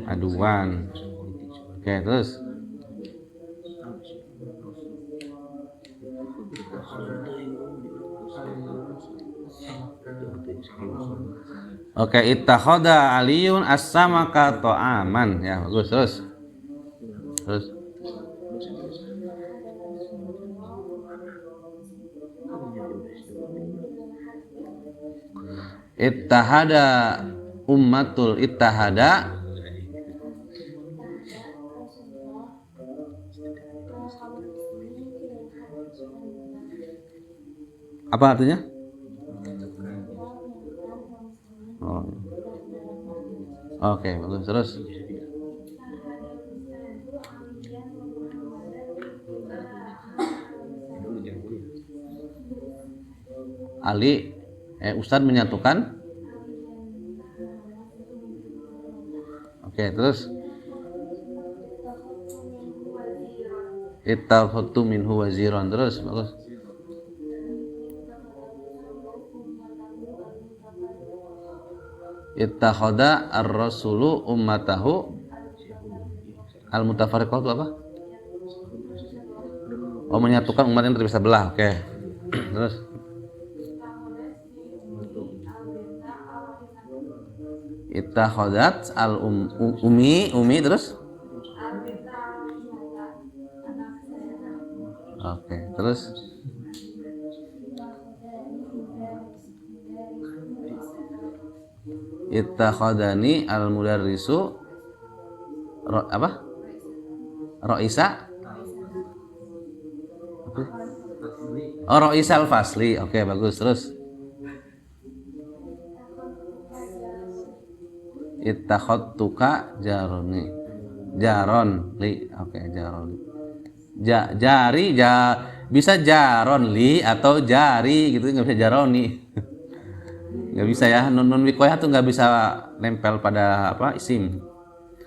aduan. Oke, terus. Oke, ittakhadha aliyun as-samaka ta'aman. Ya, bagus. Terus. Ittahada ummatul ittahada apa artinya? Oh. Oke, bagus. Terus. Ali Ustadz menyatukan. Oke, terus ittakhadtu minhu waziran, terus bagus. Ittakhadha ar-rasulu ummatahu al-mutafarriqah itu apa? Oh, menyatukan umat yang terpisah belah. Oke. Terus ittakhadhat al-ummi terus. Oke, terus ittakhadani al-mudarrisu apa? Roisa? Oh, Roisa al-Fasli. Oke, bagus. Terus ittakhadtuka jaroni. Jaron li. Oke, jaron. Jari bisa jaron li atau jari gitu, nggak bisa jaroni. Nggak bisa ya, nun wikoyah tuh nggak bisa nempel pada apa isim.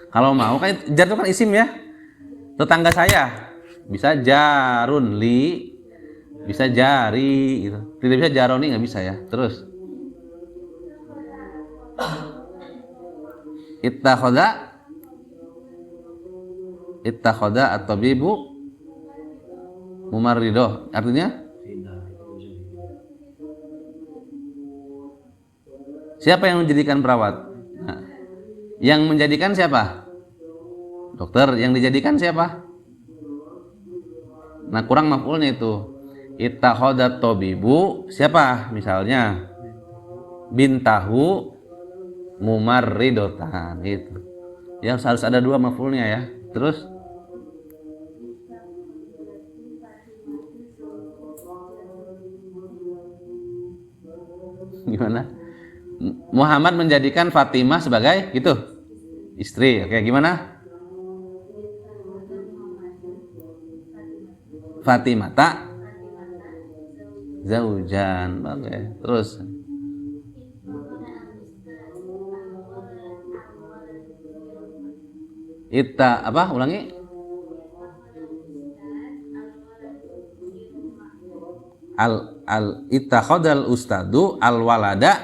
Kalau mau kan jar itu kan isim ya. Tetangga saya bisa jarun li, bisa jari gitu. Tidak bisa jaroni, nggak bisa ya. Terus ittakhadha at-tabibu mumarridoh, artinya siapa yang menjadikan perawat? Nah, yang menjadikan siapa? Dokter. Yang dijadikan siapa? Nah, kurang maf'ulnya itu. Ittakhadha tabibu siapa? Misalnya bintahu mumarridotan gitu. Ya harus ada dua maf'ulnya ya. Terus gimana? Muhammad menjadikan Fatimah sebagai gitu istri. Oke, gimana? Fatimah tak zaujan. Oke, terus apa? Ulangi. Ittakhadal ustadu al walada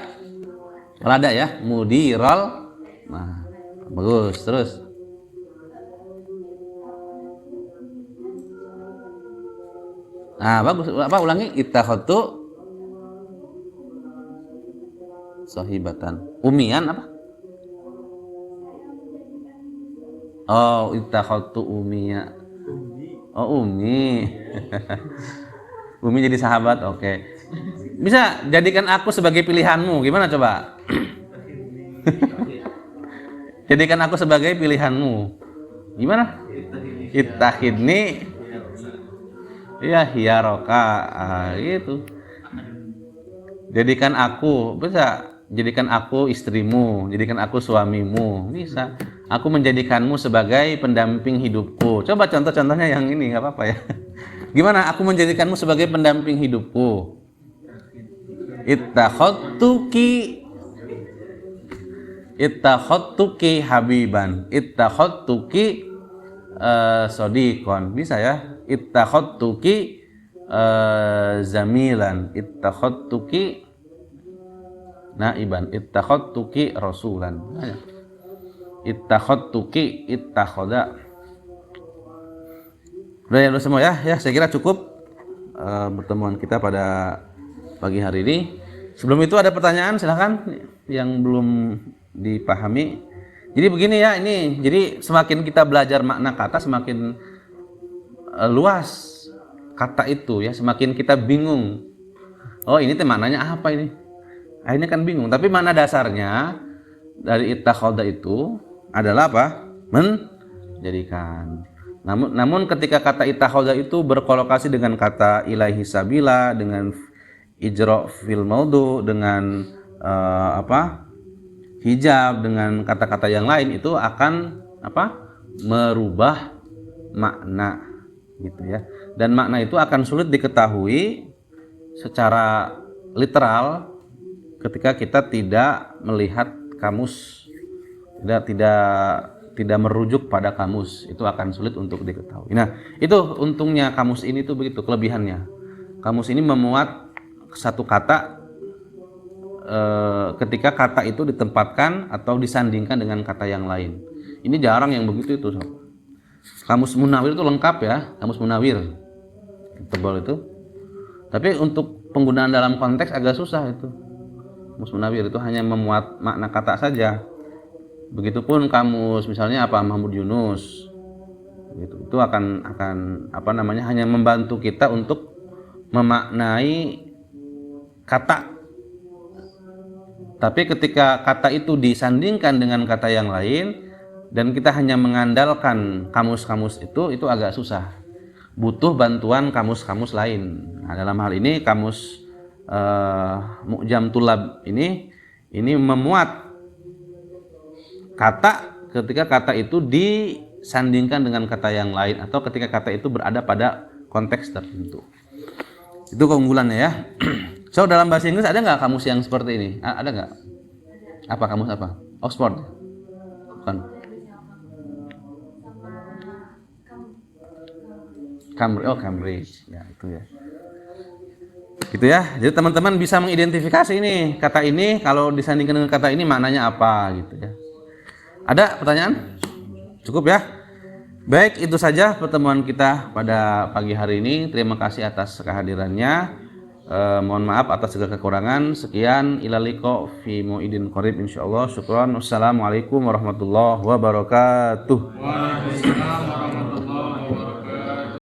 ya, mudiral. Nah, bagus. Terus nah, bagus. Apa? Ulangi. Ittakhadtu sahibatan. Umian apa? Oh, ittakhadtu umiya. Oh, umi. Umi jadi sahabat. Oke. Bisa jadikan aku sebagai pilihanmu. Gimana coba? Jadikan aku sebagai pilihanmu. Gimana? Ittakhidni ya hiyaroka. Gitu. Jadikan aku, bisa jadikan aku istrimu, jadikan aku suamimu, bisa. Aku menjadikanmu sebagai pendamping hidupku. Coba contoh-contohnya yang ini, nggak apa-apa ya. Gimana? Aku menjadikanmu sebagai pendamping hidupku. Ittakhadtuki habiban. Ittakhadtuki sodikon. Bisa ya? Ittakhadtuki zamilan. Ittakhadtuki naiban. Ittakhadtuki rasulan. Ittakhadtuki ittakhadha. Udah ya semua ya. Ya, saya kira cukup pertemuan kita pada pagi hari ini. Sebelum itu ada pertanyaan, silahkan yang belum dipahami. Jadi begini ya, ini jadi semakin kita belajar makna kata semakin luas kata itu ya, semakin kita bingung. Oh, ini teh maknanya apa ini? Akhirnya kan bingung. Tapi makna dasarnya dari ittakhadha itu adalah apa? Menjadikan. Namun ketika kata ittakhadha itu berkolokasi dengan kata ilaihi sabila, dengan ijra fil maudu, dengan hijab, dengan kata-kata yang lain, itu akan merubah makna gitu ya. Dan makna itu akan sulit diketahui secara literal ketika kita tidak melihat kamus, tidak merujuk pada kamus, itu akan sulit untuk diketahui. Nah, itu untungnya kamus ini tuh begitu kelebihannya. Kamus ini memuat satu kata ketika kata itu ditempatkan atau disandingkan dengan kata yang lain. Ini jarang yang begitu itu. Kamus Munawir itu lengkap ya, kamus Munawir tebal itu. Tapi untuk penggunaan dalam konteks agak susah itu. Kamus Munawir itu hanya memuat makna kata saja. Begitupun kamus misalnya apa Mahmud Yunus. Gitu. Itu akan apa namanya hanya membantu kita untuk memaknai kata. Tapi ketika kata itu disandingkan dengan kata yang lain dan kita hanya mengandalkan kamus-kamus itu agak susah. Butuh bantuan kamus-kamus lain. Nah, dalam hal ini kamus Mu'jam Tulab ini memuat kata ketika kata itu disandingkan dengan kata yang lain atau ketika kata itu berada pada konteks tertentu. Itu keunggulannya ya. So dalam bahasa Inggris ada nggak kamus yang seperti ini? Ada nggak? Apa kamus apa? Oxford? Bukan. Cambridge. Ya itu ya. Gitu ya. Jadi teman-teman bisa mengidentifikasi ini kata ini kalau disandingkan dengan kata ini maknanya apa gitu ya. Ada pertanyaan? Cukup ya. Baik, itu saja pertemuan kita pada pagi hari ini. Terima kasih atas kehadirannya. Mohon maaf atas segala kekurangan. Sekian, ilaliko fi mu'idin qarib insyaallah. Syukran. Wassalamualaikum warahmatullahi wabarakatuh. Waalaikumsalam warahmatullahi wabarakatuh.